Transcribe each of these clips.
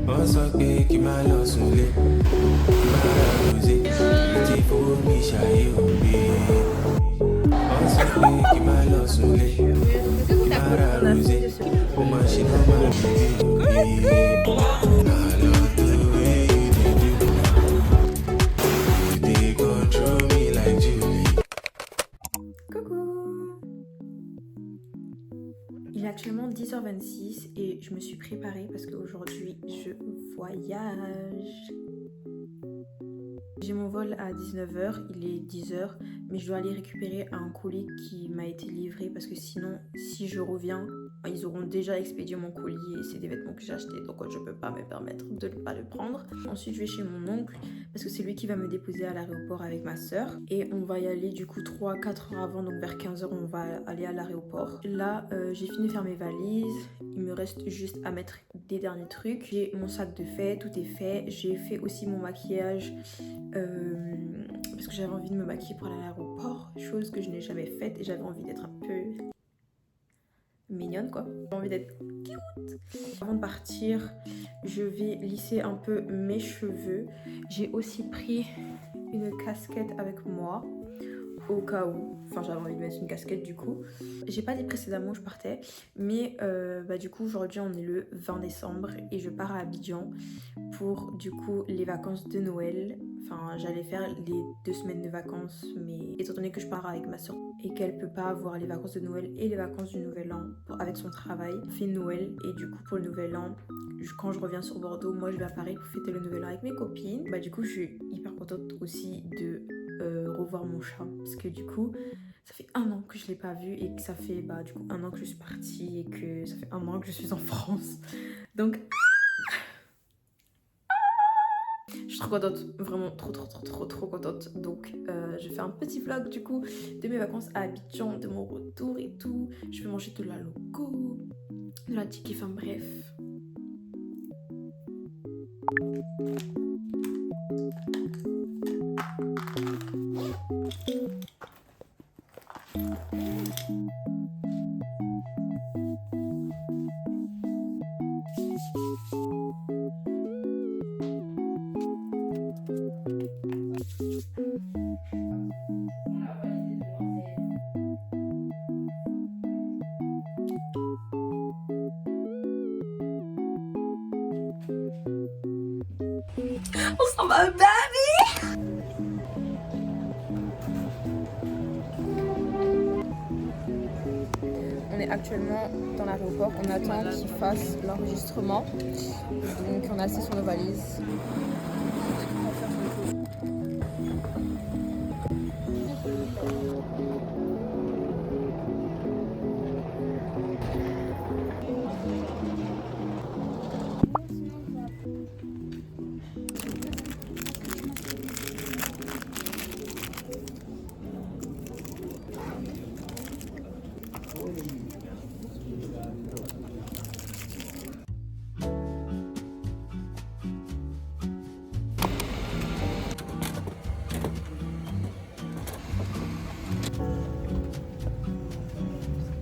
On sọ pé kí n má lọ sùnlé, kí n má ra rosé, tí fowó mi ṣàyè òbí. On sọ pé kí n má lọ sùnlé, kí n má ra rosé, ó máa ṣe normal bíbí òbí. I love the way you dey do, you dey control me like Julie. Coucou! Il est actuellement 10h26 et je me suis préparée parce qu'aujourd'hui je voyage. J'ai mon vol à 19h, il est 10h, mais je dois aller récupérer un colis qui m'a été livré parce que sinon, si je reviens, ils auront déjà expédié mon colis et c'est des vêtements que j'ai achetés, donc je peux pas me permettre de ne pas le prendre. Ensuite, je vais chez mon oncle parce que c'est lui qui va me déposer à l'aéroport avec ma soeur et on va y aller du coup 3-4 heures avant, donc vers 15h on va aller à l'aéroport. Là, j'ai fini de faire mes valises, il me reste juste à mettre des derniers trucs. J'ai mon sac de fait, tout est fait. J'ai fait aussi mon maquillage parce que j'avais envie de me maquiller pour aller à l'aéroport, chose que je n'ai jamais faite et j'avais envie d'être un peu mignonne quoi, j'ai envie d'être cute. Avant de partir, je vais lisser un peu mes cheveux. J'ai aussi pris une casquette avec moi au cas où, enfin j'avais envie de mettre une casquette du coup. J'ai pas dit précédemment où je partais, mais du coup aujourd'hui on est le 20 décembre et je pars à Abidjan pour du coup les vacances de Noël. Enfin j'allais faire les 2 semaines de vacances, mais étant donné que je pars avec ma soeur et qu'elle peut pas avoir les vacances de Noël et les vacances du Nouvel An avec son travail, on fait Noël et du coup pour le Nouvel An, quand je reviens sur Bordeaux, moi je vais à Paris pour fêter le Nouvel An avec mes copines. Du coup je suis hyper contente aussi de revoir mon chat parce que du coup ça fait 1 an que je l'ai pas vu et que ça fait du coup 1 an que je suis partie et que ça fait 1 an que je suis en France, donc je suis trop contente, vraiment trop contente. Donc je fais un petit vlog du coup de mes vacances à Abidjan, de mon retour et tout. Je vais manger de la loco, de la tiki, enfin bref. On s'en va, baby! On est actuellement dans l'aéroport, on attend qu'il fasse l'enregistrement. Donc on a assis sur nos valises.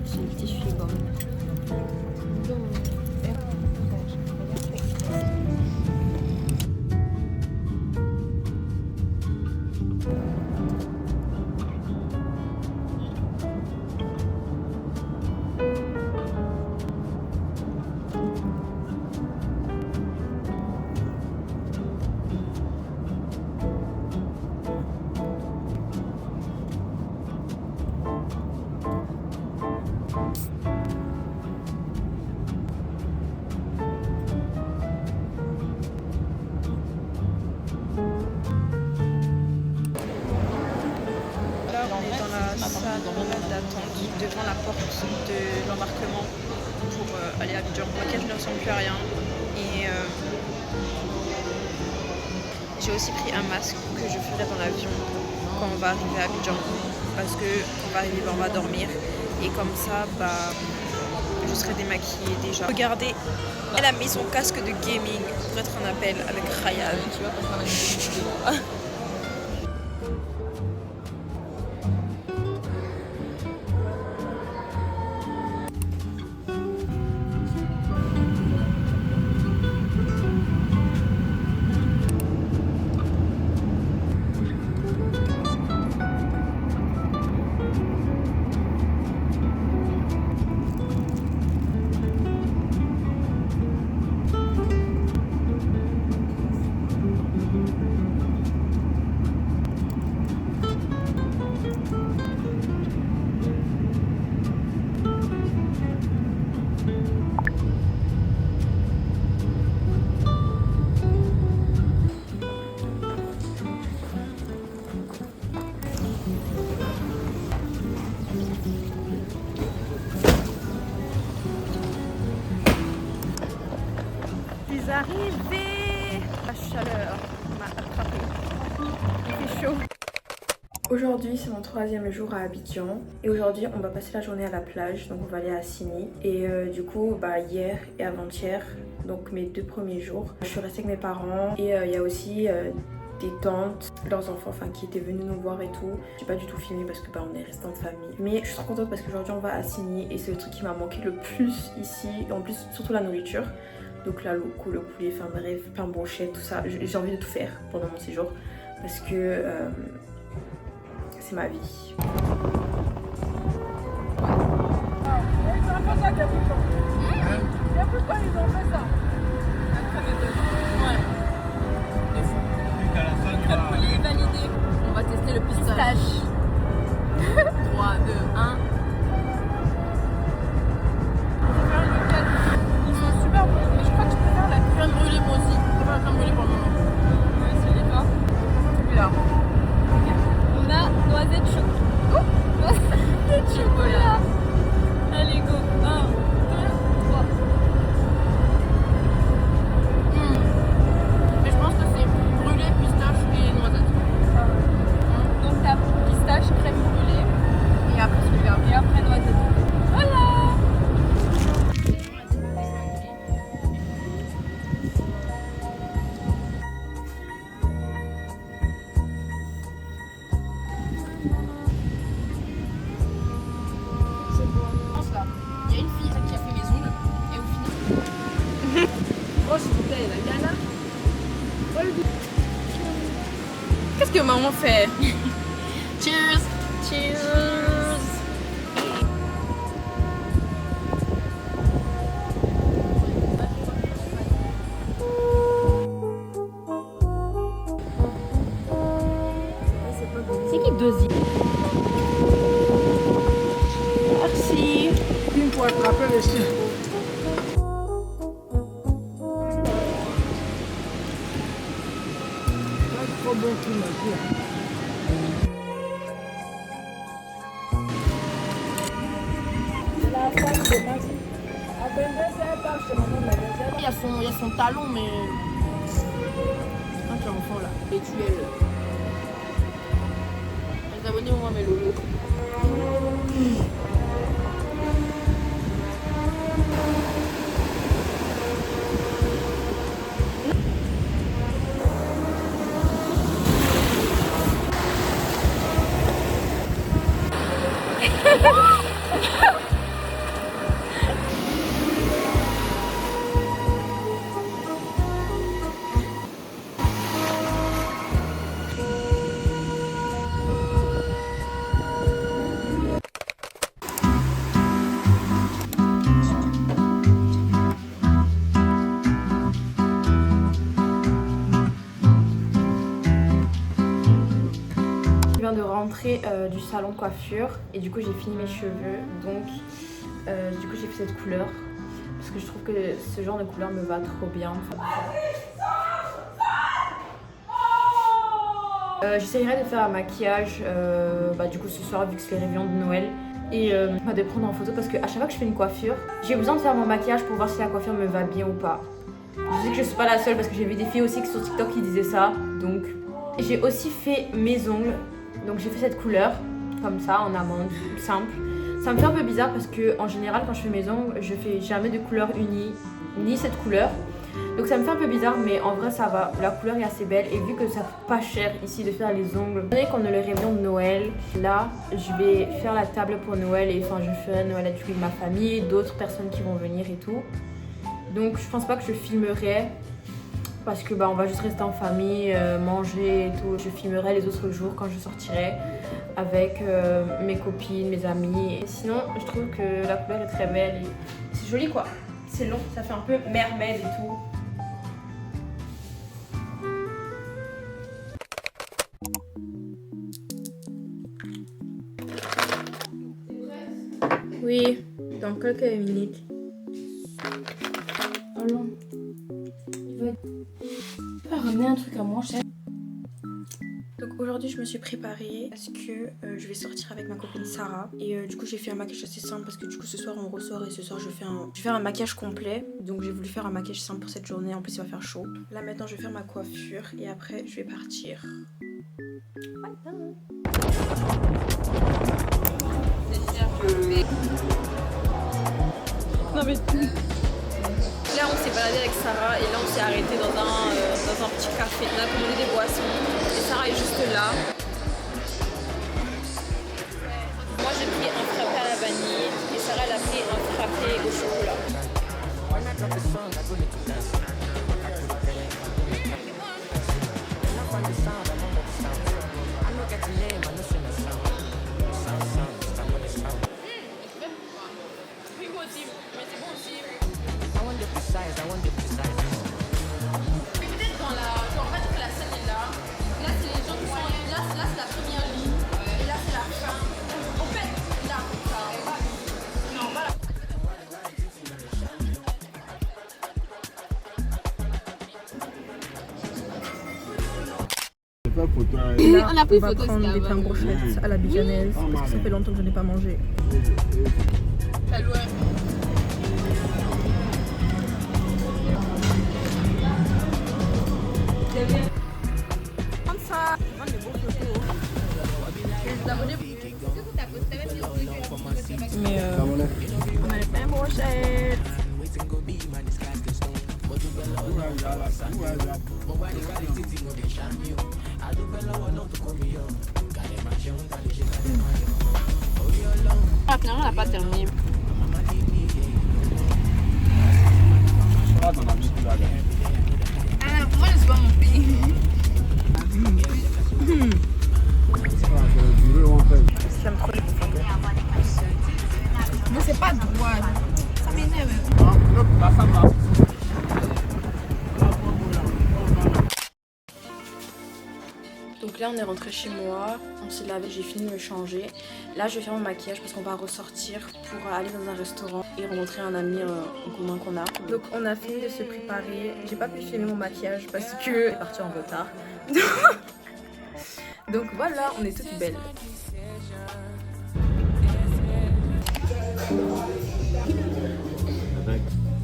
J'ai le tissu gomme. Salle d'attente devant la porte de l'embarquement pour aller à Abidjan. Mon maquillage ne ressemble plus à rien et j'ai aussi pris un masque que je ferai dans l'avion quand on va arriver à Abidjan parce que quand on va arriver on va dormir et comme ça je serai démaquillée déjà. Regardez, elle a mis son casque de gaming pour être en appel avec Ryan. Tu vois, suis arrivée. La chaleur m'a attrapée. Il fait chaud. Aujourd'hui c'est mon 3e jour à Abidjan et aujourd'hui on va passer la journée à la plage, donc on va aller à Sini et du coup hier et avant-hier, donc mes 2 premiers jours, je suis restée avec mes parents et il y a aussi des tantes, leurs enfants qui étaient venus nous voir et tout. J'ai pas du tout filmé parce que on est resté en famille, mais je suis trop contente parce qu'aujourd'hui on va à Sini et c'est le truc qui m'a manqué le plus ici, et en plus surtout la nourriture, donc la loco, le poulet, bref, plein de brochettes, tout ça. J'ai envie de tout faire pendant mon séjour parce que c'est ma vie. Validé. On va tester le pistache. 3, 2, 1. Ils sont super bons, mais je crois que je préfère la crème brûlée moi aussi. Je préfère la crème brûlée pour le moment. Ouais, c'est d'accord. Celui-là. On a noisette chocolat. Oh, noisette chocolat. Allez, go. 1, 2, 3. Mais je pense que c'est brûlé, pistache et noisette. Donc t'as pistache, crème brûlée et après celui-là. Et après noisette. Voilà. Il y a une fille qui a fait mes ongles et au final. Oh s'il vous plaît, la gana. Qu'est-ce que maman fait? Cheers! Cheers! C'est qui Dozy? Merci! Une pour attraper les chiens. Pas trop bon tout non plus. Il y a son talon, mais. Un petit enfant là. Et tu es le. Les abonnés au moins mes loulous. Je viens de rentrer du salon de coiffure et du coup j'ai fini mes cheveux, donc du coup j'ai fait cette couleur parce que je trouve que ce genre de couleur me va trop bien. J'essayerai de faire un maquillage du coup ce soir vu que c'est les réveillons de Noël et de prendre en photo parce que à chaque fois que je fais une coiffure j'ai besoin de faire mon maquillage pour voir si la coiffure me va bien ou pas. Je sais que je suis pas la seule parce que j'ai vu des filles aussi sur TikTok qui disaient ça, donc j'ai aussi fait mes ongles. Donc j'ai fait cette couleur, comme ça, en amande, simple. Ça me fait un peu bizarre parce que en général quand je fais mes ongles, je fais jamais de couleur unie, ni cette couleur. Donc ça me fait un peu bizarre, mais en vrai ça va, la couleur est assez belle. Et vu que ça coûte pas cher ici de faire les ongles, étant donné qu'on a le réveillon de Noël, là je vais faire la table pour Noël et je ferai Noël avec ma famille, d'autres personnes qui vont venir et tout. Donc je pense pas que je filmerai. Parce que on va juste rester en famille, manger et tout. Je filmerai les autres jours quand je sortirai avec mes copines, mes amis. Et sinon, je trouve que la couleur est très belle et c'est joli quoi. C'est long, ça fait un peu mermaid et tout. Oui, dans quelques minutes. Allons. Tu vas ramener un truc à moi, chef. Donc aujourd'hui aujourd'hui je me suis préparée parce que je vais sortir avec ma copine Sarah. Et du coup j'ai fait un maquillage assez simple parce que du coup ce soir on ressort et ce soir je vais faire un maquillage complet. Donc j'ai voulu faire un maquillage simple pour cette journée, en plus il va faire chaud. Là maintenant je vais faire ma coiffure et après je vais partir. Voilà. Non mais là on s'est baladé avec Sarah et là on s'est arrêté dans un petit café. On a commandé des boissons et Sarah est juste là. Moi j'ai pris un frappé à la vanille et Sarah elle a pris un frappé au chocolat. Peut-être dans la... Genre, on va dire que la scène est là. Là, c'est les gens qui sont... Là, c'est la première ligne. Et là, c'est la fin. En fait, là, ça va. Non, voilà. Là, On a pris va photo prendre aussi des pains avant. brochettes à la bijanaise parce que ça fait longtemps que je n'ai pas mangé. Salut. Comme ça, prendre des beaux photos. Mais on a les pains brochettes. Ah, finalement, on n'a pas terminé. Ah, moi, je suis pas mon pays. J'aime trop les photos. Moi, c'est pas droit. Ça m'énerve. Donc là on est rentré chez moi, on s'est lavé, j'ai fini de me changer. Là je vais faire mon maquillage parce qu'on va ressortir pour aller dans un restaurant et rencontrer un ami en commun qu'on a. Donc on a fini de se préparer, j'ai pas pu filmer mon maquillage parce que est parti en retard. Donc voilà, on est toutes belles.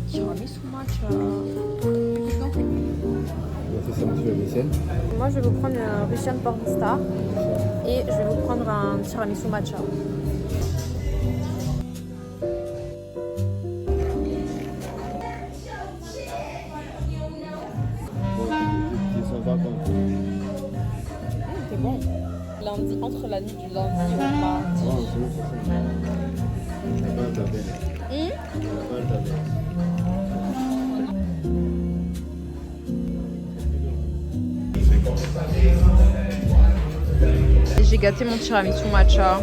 Tiramisu matcha. Moi je vais vous prendre un Russian Pornstar et je vais vous prendre un tiramisu matcha. C'est bon. Lundi, entre la nuit du lundi au mardi. J'ai gâté mon tiramisu matcha.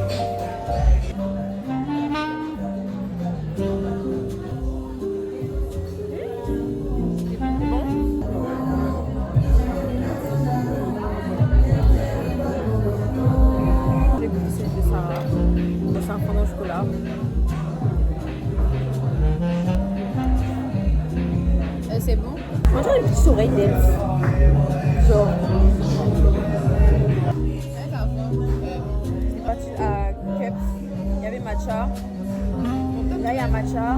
J'ai goûté celui de Sarah. C'est un fondant au chocolat. C'est bon. Moi j'ai les petites oreilles d'elfe. Genre. C'est parti à Keps. Il y avait matcha. Là il y a matcha.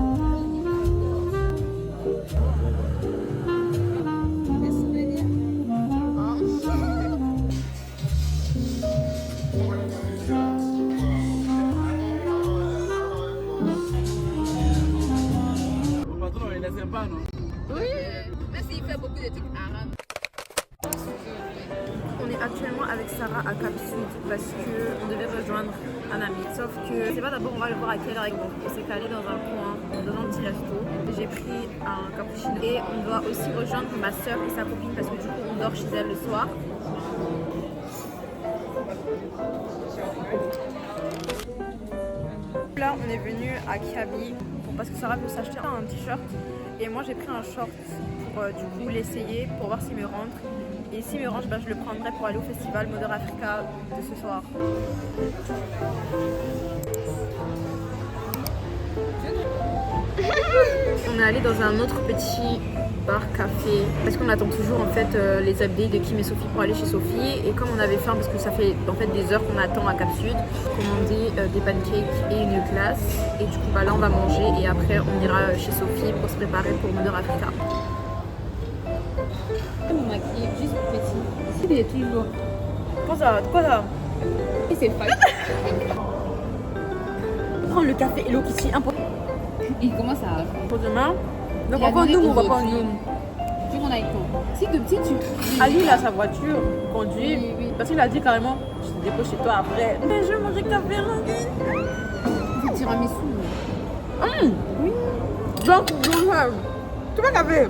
Mon patron, il est sympa, non? Oui, mais s'il fait beaucoup de trucs arabes. On est actuellement avec Sarah à Cap Sud parce qu'on devait rejoindre un ami. Sauf que c'est pas d'abord on va le voir à quelle heure on s'est calé dans un coin, dans un petit resto. J'ai pris un cappuccino et on doit aussi rejoindre ma soeur et sa copine parce que du coup on dort chez elle le soir. Là on est venu à Kiabi parce que Sarah veut s'acheter un t-shirt et moi j'ai pris un short pour du coup l'essayer pour voir s'il me rentre. Et s'il me range, ben, je le prendrai pour aller au festival Modern Africa de ce soir. On est allé dans un autre petit bar café parce qu'on attend toujours en fait les updates de Kim et Sophie pour aller chez Sophie, et comme on avait faim parce que ça fait en fait des heures qu'on attend à Cap Sud, commandé des pancakes et une glace, et du coup bah là on va manger et après on ira chez Sophie pour se préparer pour Mother Africa. Mon maquillage juste petit. Il est toujours. Quoi ça Et c'est fake. Prends le café et l'eau qui suit important Il commence à. pour demain. Donc Il a on va en donné Noom, on va pas en aujourd'hui. Noom. Tu veux qu'on aille quand? Si de petit tu. Ali il a sa voiture, conduit, Oui, oui. parce qu'il a dit carrément je te dépose chez toi après. Mais je vais manger café Rangine. C'est tiramisu. Oui. Donc, tu vas café.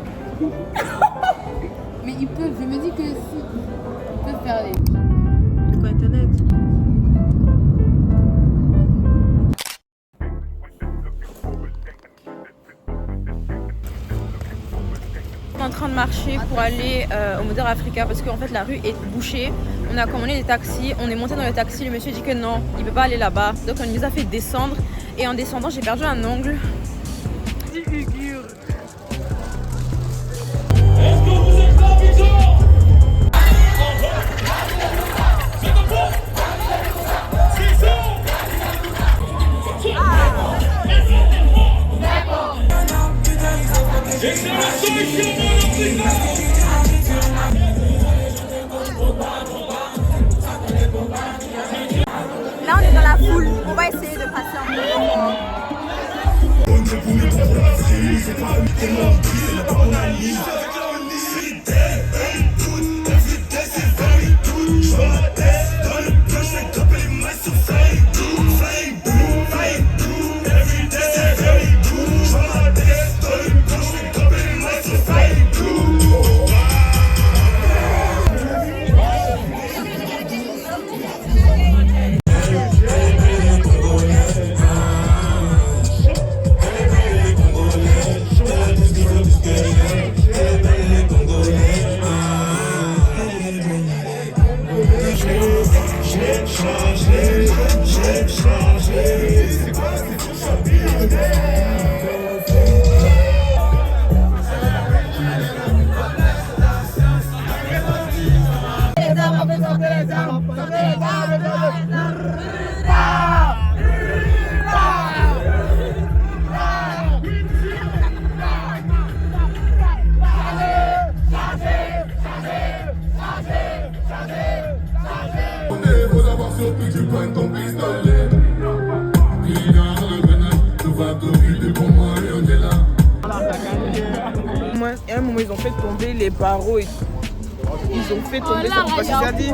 Mais ils peuvent, je me dis que si. Ils peuvent faire les. Quoi, internet? On est en train de marcher pour aller au Mother Africa parce qu'en fait la rue est bouchée. On a commandé des taxis, on est monté dans le taxi, le monsieur dit que non, il peut pas aller là-bas. Donc on nous a fait descendre et en descendant j'ai perdu un ongle. Là on est dans la foule, on va essayer de passer un peu. Faut avoir surpris tu prends ton pistolet. Il dans le grenade, tout va Covid pour moi et on est là. Moi, à un moment, ils ont fait tomber les barreaux et tout. Ils ont fait tomber ça parce qu'ils ont dit.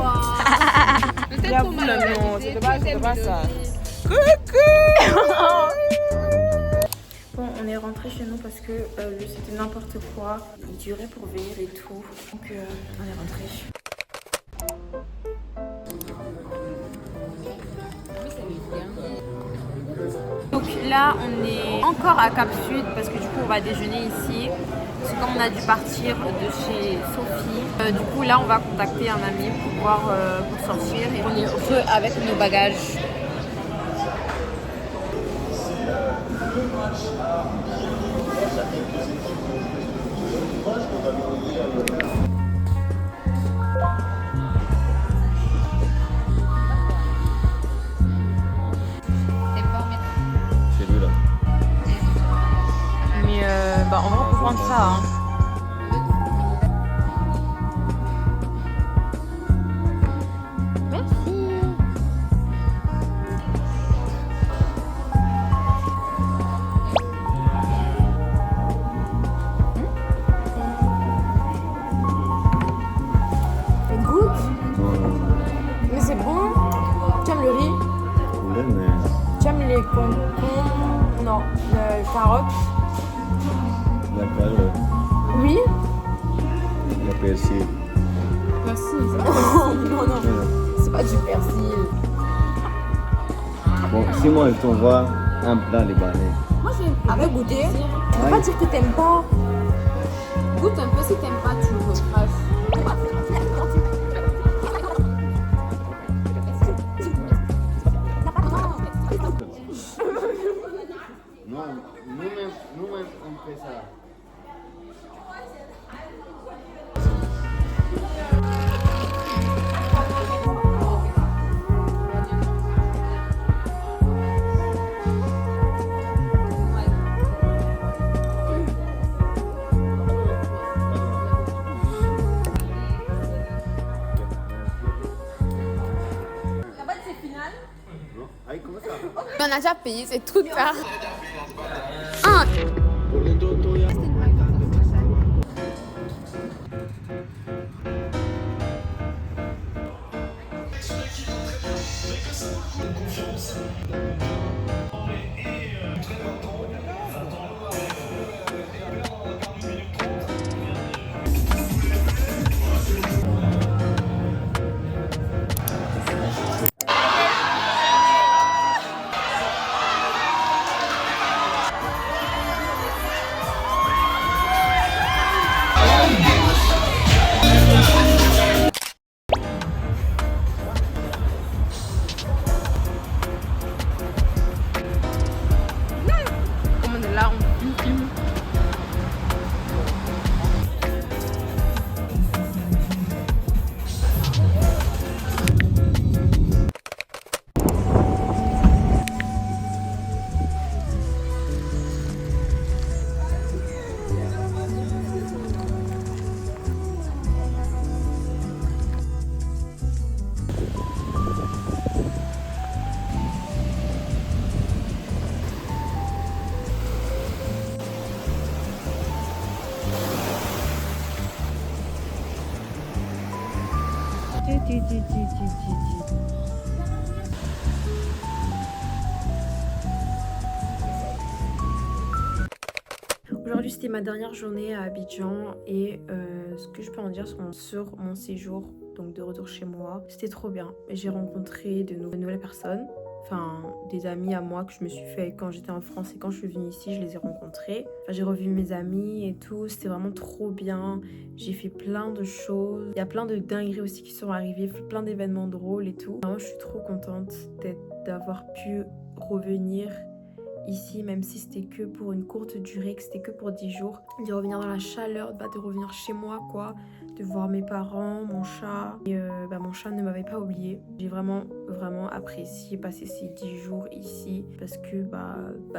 J'avoue, non, c'était pas ça. Bon, on est rentré chez nous parce que c'était n'importe quoi. Il durait pour venir et tout. Donc on est rentré. Donc là, on est encore à Cap Sud parce que du coup, on va déjeuner ici. Parce que comme on a dû partir de chez Sophie, du coup, là, on va contacter un ami pour voir pour sortir. Et on est au feu avec nos bagages. C'est lui là. Mais bah, on va prendre ça. Hein. Mais c'est bon. Tu aimes le riz? Tu aimes les concombres? Non, les carottes? La carotte, Oui. la persil. Merci. Non, non, c'est pas du persil. Bon, si moi je t'envoie un plat libanais. Moi j'ai. Avec goûter, tu peux pas dire que t'aimes pas. Goûte un peu si t'aimes pas, tu recraches. Non, nous-mêmes, a déjà payé, c'est tout tard. Ah. Comme on est là, on filme. Aujourd'hui c'était ma dernière journée à Abidjan et ce que je peux en dire sur mon séjour, donc de retour chez moi, c'était trop bien. J'ai rencontré de nouvelles personnes, enfin des amis à moi que je me suis fait quand j'étais en France et quand je suis venue ici je les ai rencontrés. Enfin, j'ai revu mes amis et tout, c'était vraiment trop bien. J'ai fait plein de choses, il y a plein de dingueries aussi qui sont arrivées, plein d'événements drôles et tout. Vraiment je suis trop contente d'avoir pu revenir ici, même si c'était que pour une courte durée, que c'était que pour 10 jours, de revenir dans la chaleur, de revenir chez moi quoi, de voir mes parents, mon chat. Et mon chat ne m'avait pas oublié. J'ai vraiment apprécié passer ces 10 jours ici parce que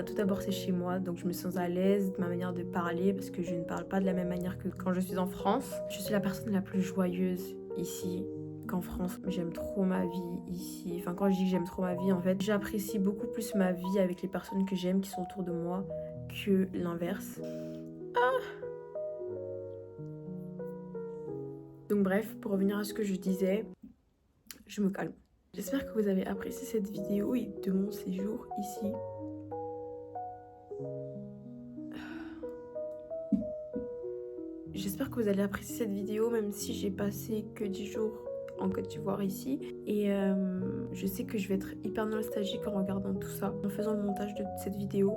tout d'abord c'est chez moi, donc je me sens à l'aise de ma manière de parler parce que je ne parle pas de la même manière que quand je suis en France. Je suis la personne la plus joyeuse ici qu'en France. J'aime trop ma vie ici. Enfin, quand je dis que j'aime trop ma vie, en fait, j'apprécie beaucoup plus ma vie avec les personnes que j'aime qui sont autour de moi que l'inverse. Donc bref, pour revenir à ce que je disais, je me calme. J'espère que vous avez apprécié cette vidéo et de mon séjour ici. J'espère que vous allez apprécier cette vidéo, même si j'ai passé que 10 jours en Côte d'Ivoire ici. Et je sais que je vais être hyper nostalgique en regardant tout ça, en faisant le montage de cette vidéo.